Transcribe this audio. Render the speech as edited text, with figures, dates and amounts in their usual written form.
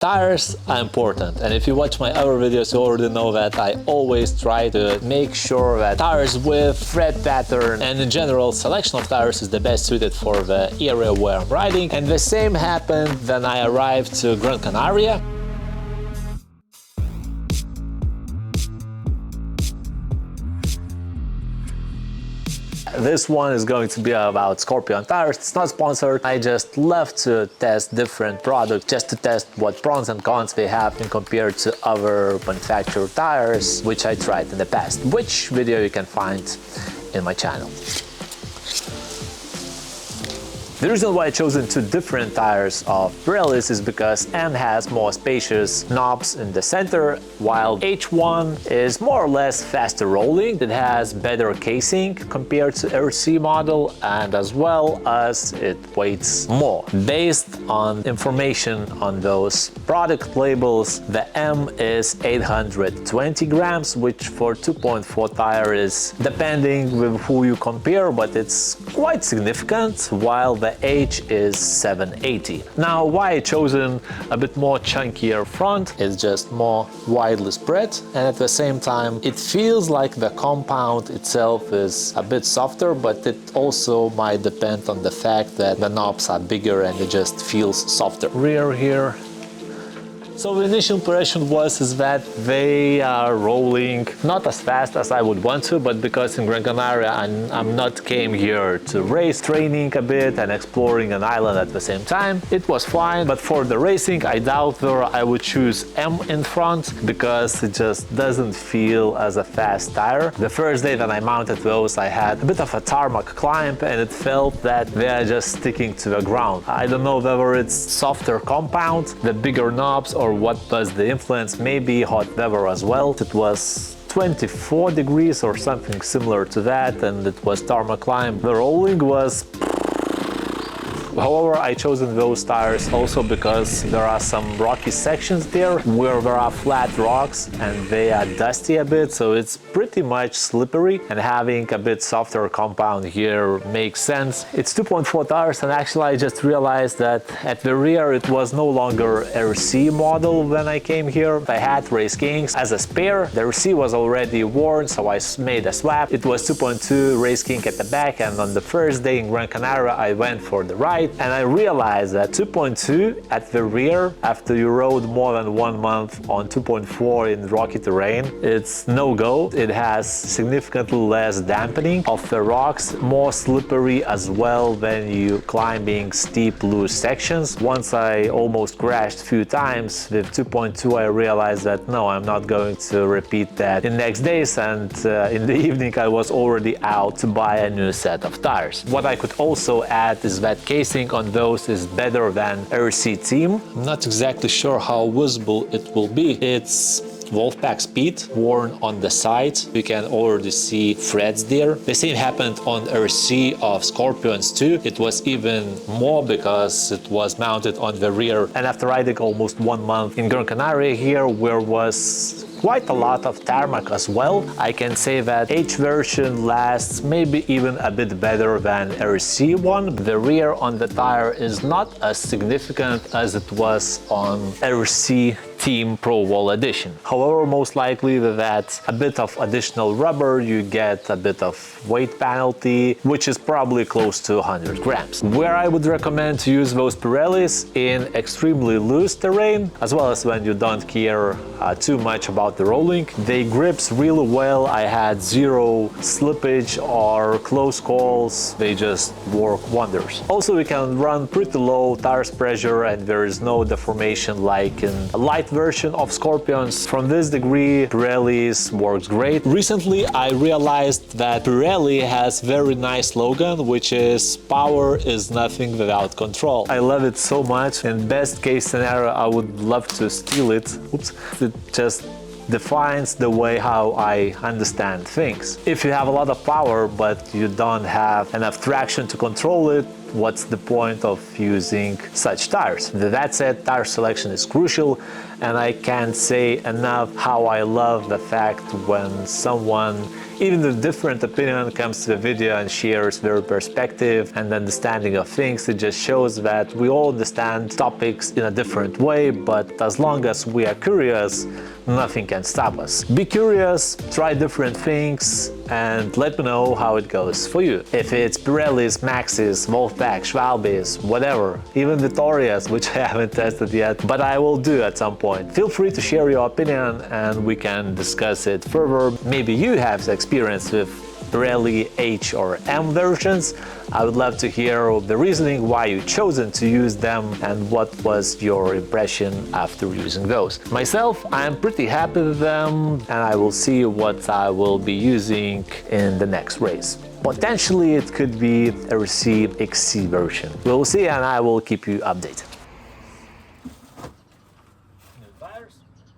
Tires are important, and if you watch my other videos, you already know that I always try to make sure that tires width, tread pattern, and in general selection of tires is the best suited for the area where I'm riding. And the same happened when I arrived to Gran Canaria. This one is going to be about Scorpion tires. It's not sponsored. I just love to test different products just to test what pros and cons they have in compared to other manufactured tires, which I tried in the past, which video you can find in my channel. The reason why I chosen two different tires of Pirellis is because M has more spacious knobs in the center, while H1 is more or less faster rolling. It has better casing compared to RC model, and as well as it weighs more. Based on information on those product labels, the M is 820 grams, which for 2.4 tire is, depending with who you compare, but it's quite significant, while the H is 780. Now, why I chosen a bit more chunkier front? It's just more widely spread, and at the same time it feels like the compound itself is a bit softer, but it also might depend on the fact that the knobs are bigger and it just feels softer. Rear here. So the initial impression was that they are rolling not as fast as I would want to, but because in Gran Canaria I'm not came here to race, training a bit and exploring an island at the same time, it was fine. But for the racing, I doubt whether I would choose M in front because it just doesn't feel as a fast tire. The first day that I mounted those, I had a bit of a tarmac climb and it felt that they are just sticking to the ground. I don't know whether it's softer compound, the bigger knobs, or what was the influence, maybe hot weather as well. It was 24 degrees or something similar to that, and it was tarmac climb. The rolling was... However, I chosen those tires also because there are some rocky sections there where there are flat rocks and they are dusty a bit, so it's pretty much slippery, and having a bit softer compound here makes sense. It's 2.4 tires, and actually I just realized that at the rear it was no longer RC model when I came here. I had Race Kings as a spare. The RC was already worn, so I made a swap. It was 2.2 Race King at the back, and on the first day in Gran Canaria I went for the ride. And I realized that 2.2 at the rear, after you rode more than 1 month on 2.4 in rocky terrain, it's no-go. It has significantly less dampening of the rocks, more slippery as well when you climbing steep loose sections. Once I almost crashed a few times with 2.2, I realized that no, I'm not going to repeat that in next days, and in the evening I was already out to buy a new set of tires. What I could also add is that casing on those is better than RC Team. I'm not exactly sure how visible it will be. It's Wolfpack Speed worn on the sides. You can already see threads there. The same happened on RC of Scorpions too. It was even more because it was mounted on the rear. And after riding almost 1 month in Gran Canaria here, where was quite a lot of tarmac as well, I can say that H version lasts maybe even a bit better than RC one. The rear on the tire is not as significant as it was on RC Team Pro Wall Edition. However, most likely that a bit of additional rubber, you get a bit of weight penalty, which is probably close to 100 grams. Where I would recommend to use those Pirellis in extremely loose terrain, as well as when you don't care too much about the rolling. They grips really well. I had zero slippage or close calls. They just work wonders. Also, you can run pretty low tires pressure and there is no deformation like in a light version of Scorpions. From this degree, Pirelli's works great. Recently, I realized that Pirelli has very nice slogan, which is "Power is nothing without control." I love it so much. In best case scenario, I would love to steal it. Oops. It just defines the way how I understand things. If you have a lot of power but you don't have enough traction to control it, what's the point of using such tires? That said, tire selection is crucial, and I can't say enough how I love the fact when someone, even with different opinion, comes to the video and shares their perspective and understanding of things. It just shows that we all understand topics in a different way, but as long as we are curious, nothing can stop us. Be curious, try different things, and let me know how it goes for you. If it's Pirellis, Maxis, Wolfpack, Schwalbes, whatever, even Vittorias, which I haven't tested yet, but I will do at some point. Feel free to share your opinion and we can discuss it further. Maybe you have experience with Pirelli H or M versions. I would love to hear the reasoning why you chosen to use them and what was your impression after using those. Myself, I am pretty happy with them and I will see what I will be using in the next race. Potentially it could be a RC XC version. We'll see and I will keep you updated.